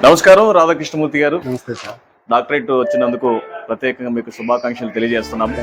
నమస్కారం రాధాకృష్ణమూర్తి గారు. నమస్తే సార్. డాక్టరేట్ వచ్చినందుకు ప్రత్యేకంగా మీకు శుభాకాంక్షలు తెలియజేస్తున్నాము.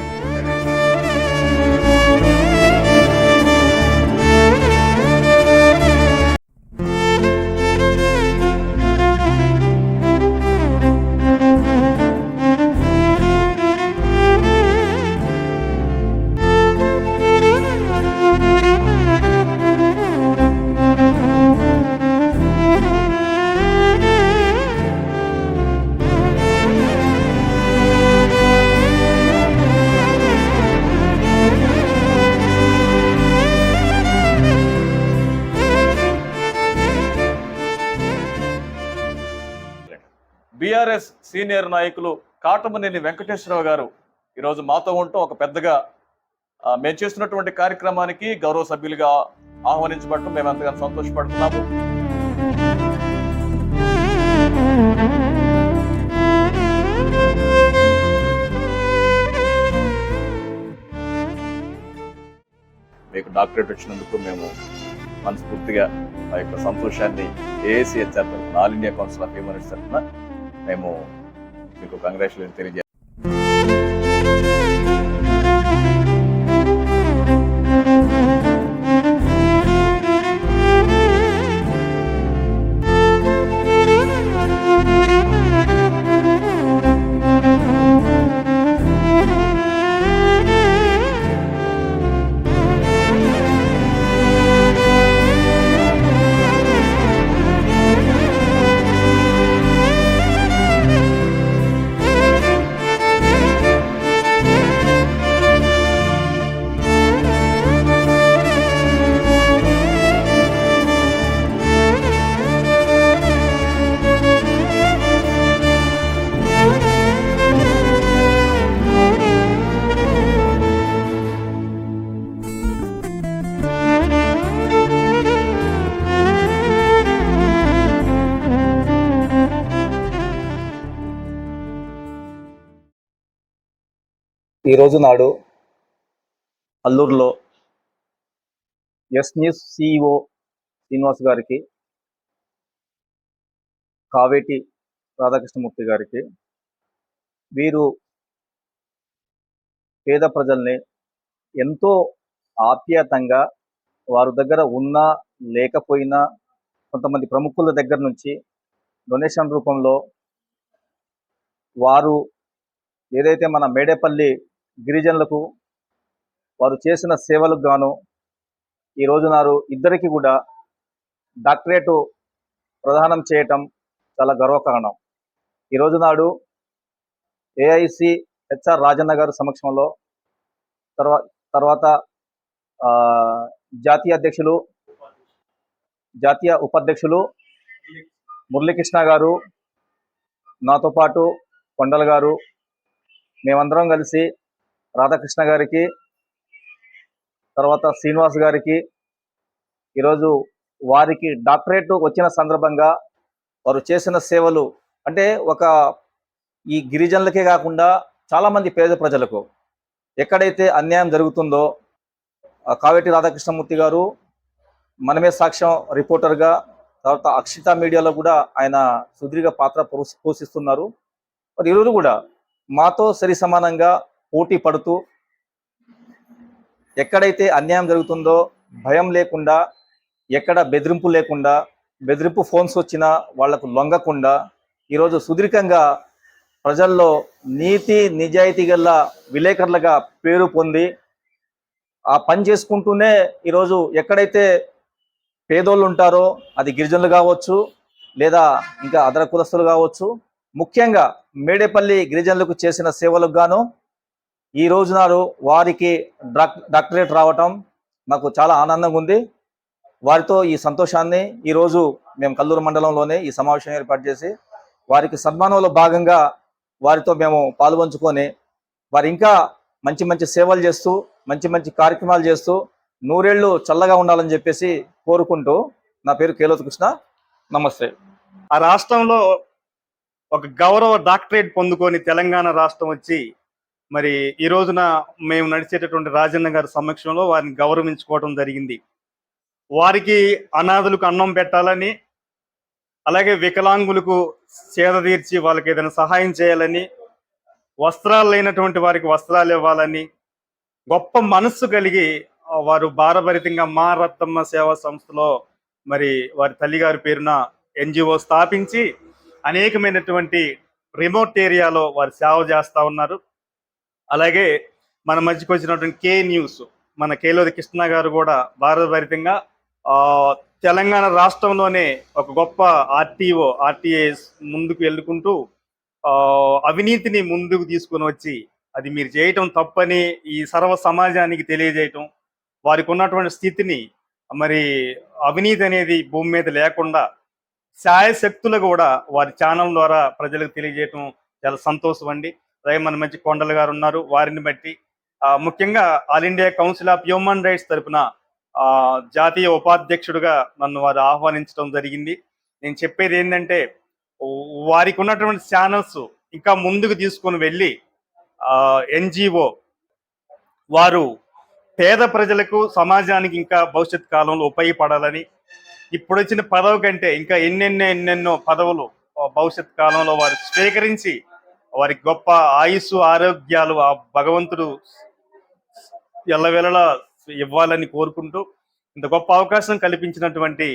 బీఆర్ఎస్ సీనియర్ నాయకులు కాటమనేని వెంకటేశ్వరరావు గారు ఈరోజు మాతో ఉంటూ ఒక పెద్దగా మేము చేస్తున్నటువంటి కార్యక్రమానికి గౌరవ సభ్యులుగా ఆహ్వానించబడటం మేము ఎంతగానో సంతోషపడుతున్నాము. మీకు డాక్టరేట్ వచ్చినందుకు మేము మనస్ఫూర్తిగా ఆ యొక్క సంతోషాన్ని ఏఏసీహెచ్ తరఫున, all India Council of humanities తరఫున మేము మీకు కంగ్రాచులేషన్ తెలియజేస్తాం. ఈరోజు నాడు అల్లూరులో ఎస్ న్యూస్ సిఇఓ శ్రీనివాస్ గారికి, కావేటి రాధాకృష్ణమూర్తి గారికి, వీరు పేద ప్రజల్ని ఎంతో ఆప్యాయంగా వారి దగ్గర ఉన్నా లేకపోయినా కొంతమంది ప్రముఖుల దగ్గర నుంచి డొనేషన్ రూపంలో వారు ఏదైతే మన మేడేపల్లి గిరిజనులకు వారు చేసిన సేవలకు గాను ఈ రోజు నాడు ఇద్దరికి కూడా డాక్టరేటు ప్రదానం చేయటం చాలా గర్వకారణం. ఈ రోజు నాడు ఏఐసి హెచ్ఆర్ రాజన్న గారి సమక్షంలో తర్వాత జాతీయ ఉపాధ్యక్షులు మురళీకృష్ణ గారు, నాతో పాటు కొండల గారు, మేమందరం కలిసి రాధాకృష్ణ గారికి, తర్వాత శ్రీనివాస్ గారికి ఈరోజు వారికి డాక్టరేట్ వచ్చిన సందర్భంగా వారు చేసిన సేవలు అంటే ఈ గిరిజనులకే కాకుండా చాలామంది పేద ప్రజలకు ఎక్కడైతే అన్యాయం జరుగుతుందో కావేటి రాధాకృష్ణమూర్తి గారు మనమే సాక్ష్యం రిపోర్టర్గా, తర్వాత అక్షిత మీడియాలో కూడా ఆయన సుదీర్ఘ పాత్ర పోషిస్తున్నారు. మరి ఈరోజు కూడా మాతో సరి సమానంగా పోటీ పడుతూ ఎక్కడైతే అన్యాయం జరుగుతుందో భయం లేకుండా, ఎక్కడ బెదిరింపు లేకుండా, బెదిరింపు ఫోన్స్ వచ్చినా వాళ్లకు లొంగకుండా ఈరోజు సుదీర్ఘంగా ప్రజల్లో నీతి నిజాయితీ గల విలేకరులుగా పేరు పొంది ఆ పని చేసుకుంటూనే ఈరోజు ఎక్కడైతే పేదోళ్ళు ఉంటారో, అది గిరిజనులు కావచ్చు లేదా ఇంకా అదర కులస్తులు కావచ్చు, ముఖ్యంగా మేడేపల్లి గిరిజనులకు చేసిన సేవలకు గాను ఈ రోజు నాడు వారికి డాక్టరేట్ రావటం మాకు చాలా ఆనందంగా ఉంది. వారితో ఈ సంతోషాన్ని ఈరోజు మేము కల్లూరు మండలంలోనే ఈ సమావేశం ఏర్పాటు చేసి వారికి సన్మానంలో భాగంగా వారితో మేము పాల్పంచుకొని వారు ఇంకా మంచి మంచి సేవలు చేస్తూ మంచి మంచి కార్యక్రమాలు చేస్తూ నూరేళ్లు చల్లగా ఉండాలని చెప్పేసి కోరుకుంటూ, నా పేరు కేలోతు కృష్ణ. నమస్తే. ఆ రాష్ట్రంలో ఒక గౌరవ డాక్టరేట్ పొందుకొని తెలంగాణ రాష్ట్రం వచ్చి మరి ఈ రోజున మేము నడిచేటటువంటి రాజన్న గారి సమక్షంలో వారిని గౌరవించుకోవడం జరిగింది. వారికి అనాథులకు అన్నం పెట్టాలని, అలాగే వికలాంగులకు సేద తీర్చి వాళ్ళకి ఏదైనా సహాయం చేయాలని, వస్త్రాలు లేనటువంటి వారికి వస్త్రాలు ఇవ్వాలని గొప్ప మనస్సు కలిగి వారు భారభరితంగా మా రత్తమ్మ సేవా సంస్థలో మరి వారి తల్లిగారి పేరున ఎన్జిఓ స్థాపించి అనేకమైనటువంటి రిమోట్ ఏరియాలో వారు సేవ చేస్తూ ఉన్నారు. అలాగే మన మధ్యకు వచ్చినటువంటి కే న్యూస్, మన కేలోది కృష్ణ గారు కూడా భారతభరితంగా ఆ, తెలంగాణ రాష్ట్రంలోనే ఒక గొప్ప ఆర్టీఐ ముందుకు వెళ్ళుకుంటూ ఆ, అవినీతిని ముందుకు తీసుకొని వచ్చి అది మీరు చేయటం తప్పని ఈ సర్వ సమాజానికి తెలియజేయటం, వారికి ఉన్నటువంటి స్థితిని, మరి అవినీతి అనేది భూమి మీద లేకుండా శాయశక్తులు కూడా వారి ఛానల్ ద్వారా ప్రజలకు తెలియజేయటం చాలా సంతోషం అండి. అలాగే మన మంచి కొండలు గారు ఉన్నారు, వారిని బట్టి ముఖ్యంగా all India Council of Human Rights తరపున జాతీయ ఉపాధ్యక్షుడిగా నన్ను వారు ఆహ్వానించడం జరిగింది. నేను చెప్పేది ఏంటంటే వారికి ఉన్నటువంటి ఛానల్స్ ఇంకా ముందుకు తీసుకొని వెళ్ళి ఎన్జిఓ వారు పేద ప్రజలకు సమాజానికి ఇంకా భవిష్యత్ కాలంలో ఉపయోగపడాలని, ఇప్పుడు వచ్చిన పదవి కంటే ఇంకా ఎన్నెన్నో పదవులు భవిష్యత్ కాలంలో వారు స్వీకరించి వారికి గొప్ప ఆయుస్సు ఆరోగ్యాలు ఆ భగవంతుడు ఎల్లవేళలా ఇవ్వాలని కోరుకుంటూ, ఇంత గొప్ప అవకాశం కల్పించినటువంటి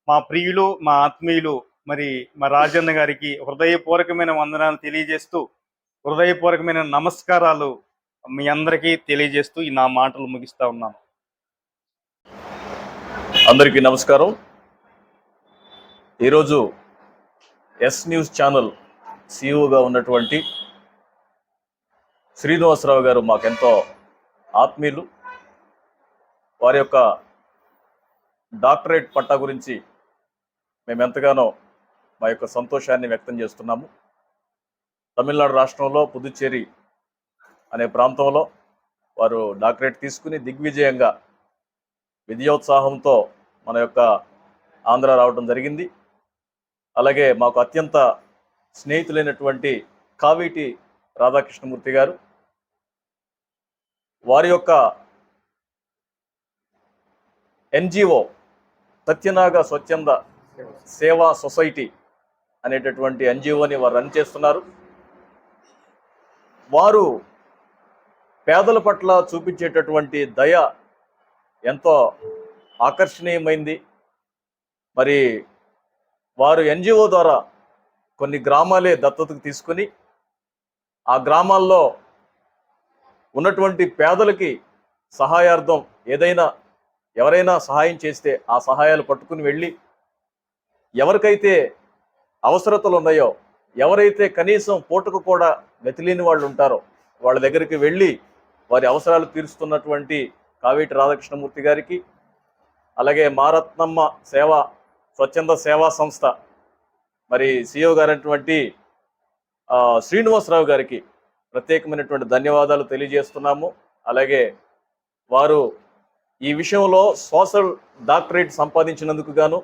మా ప్రియులు, మా ఆత్మీయులు మరి మా రాజన్న గారికి హృదయపూర్వకమైన వందనాలు తెలియజేస్తూ, హృదయపూర్వకమైన నమస్కారాలు మీ అందరికీ తెలియజేస్తూ ఈ నా మాటలు ముగిస్తా ఉన్నాను. అందరికీ నమస్కారం. ఈరోజు ఎస్ న్యూస్ ఛానల్ సిఇఓగా ఉన్నటువంటి శ్రీనివాసరావు గారు మాకెంతో ఆత్మీయులు. వారి యొక్క డాక్టరేట్ పట్టా గురించి మేము ఎంతగానో మా యొక్క సంతోషాన్ని వ్యక్తం చేస్తున్నాము. తమిళనాడు రాష్ట్రంలో పుదుచ్చేరి అనే ప్రాంతంలో వారు డాక్టరేట్ తీసుకుని దిగ్విజయంగా విద్యోత్సాహంతో మన యొక్క ఆంధ్ర రావడం జరిగింది. అలాగే మాకు అత్యంత స్నేహితులైనటువంటి కావేటి రాధాకృష్ణమూర్తి గారు, వారి యొక్క ఎన్జిఓ సత్యనాగ స్వచ్ఛంద సేవా సొసైటీ అనేటటువంటి ఎన్జిఓని వారు రన్ చేస్తున్నారు. వారు పేదల పట్ల చూపించేటటువంటి దయ ఎంతో ఆకర్షణీయమైంది. మరి వారు ఎన్జిఓ ద్వారా కొన్ని గ్రామాలే దత్తతకు తీసుకుని ఆ గ్రామాల్లో ఉన్నటువంటి పేదలకి సహాయార్థం ఎవరైనా సహాయం చేస్తే ఆ సహాయాలు పట్టుకుని వెళ్ళి ఎవరికైతే అవసరతలు ఉన్నాయో, ఎవరైతే కనీసం పూటకు కూడా గతిలేని వాళ్ళు ఉంటారో వాళ్ళ దగ్గరికి వెళ్ళి వారి అవసరాలు తీరుస్తున్నటువంటి కావేటి రాధాకృష్ణమూర్తి గారికి, అలాగే మారత్నమ్మ స్వచ్ఛంద సేవా సంస్థ మరి సిఇఓ గారైనటువంటి శ్రీనివాసరావు గారికి ప్రత్యేకమైనటువంటి ధన్యవాదాలు తెలియజేస్తున్నాము. అలాగే వారు ఈ విషయంలో సోషల్ డాక్టరేట్ సంపాదించినందుకు గాను,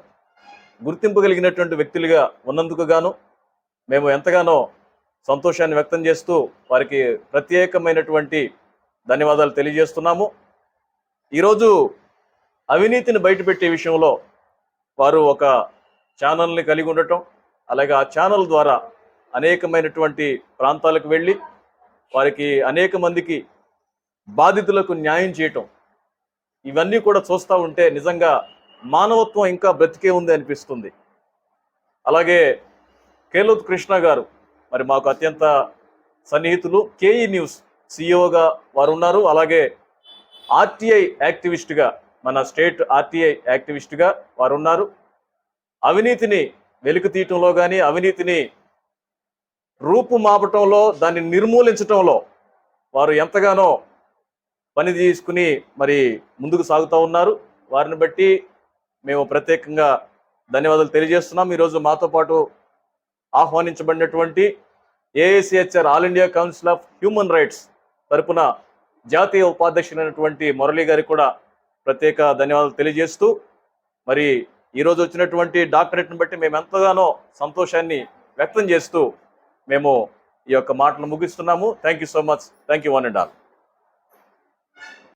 గుర్తింపు కలిగినటువంటి వ్యక్తులుగా ఉన్నందుకు గాను మేము ఎంతగానో సంతోషాన్ని వ్యక్తం చేస్తూ వారికి ప్రత్యేకమైనటువంటి ధన్యవాదాలు తెలియజేస్తున్నాము. ఈరోజు అవినీతిని బయటపెట్టే విషయంలో వారు ఒక ఛానల్ని కలిగి ఉండటం, అలాగే ఆ ఛానల్ ద్వారా అనేకమైనటువంటి ప్రాంతాలకు వెళ్ళి వారికి అనేక మందికి బాధితులకు న్యాయం చేయటం, ఇవన్నీ కూడా చూస్తూ ఉంటే నిజంగా మానవత్వం ఇంకా బ్రతికే ఉంది అనిపిస్తుంది. అలాగే కేలోత్ కృష్ణ గారు మరి మాకు అత్యంత సన్నిహితులు, కేఈ న్యూస్ సిఇఓగా వారు ఉన్నారు. అలాగే ఆర్టీఐ యాక్టివిస్ట్గా, మన స్టేట్ ఆర్టీఐ యాక్టివిస్ట్గా వారు ఉన్నారు. అవినీతిని వెలికి తీయటంలో కానీ, అవినీతిని రూపుమాపటంలో, దాన్ని నిర్మూలించటంలో వారు ఎంతగానో పని తీసుకుని మరి ముందుకు సాగుతూ ఉన్నారు. వారిని బట్టి మేము ప్రత్యేకంగా ధన్యవాదాలు తెలియజేస్తున్నాం. ఈరోజు మాతో పాటు ఆహ్వానించబడినటువంటి AICHR All India Council of Human Rights తరపున జాతీయ ఉపాధ్యక్షులైనటువంటి మురళీ గారికి కూడా ప్రత్యేక ధన్యవాదాలు తెలియజేస్తూ, మరి ఈరోజు వచ్చినటువంటి డాక్టరేట్ని బట్టి మేము ఎంతగానో సంతోషాన్ని వ్యక్తం చేస్తూ మేము ఈ యొక్క మాటలు ముగిస్తున్నాము. Thank you so much. Thank you one and all.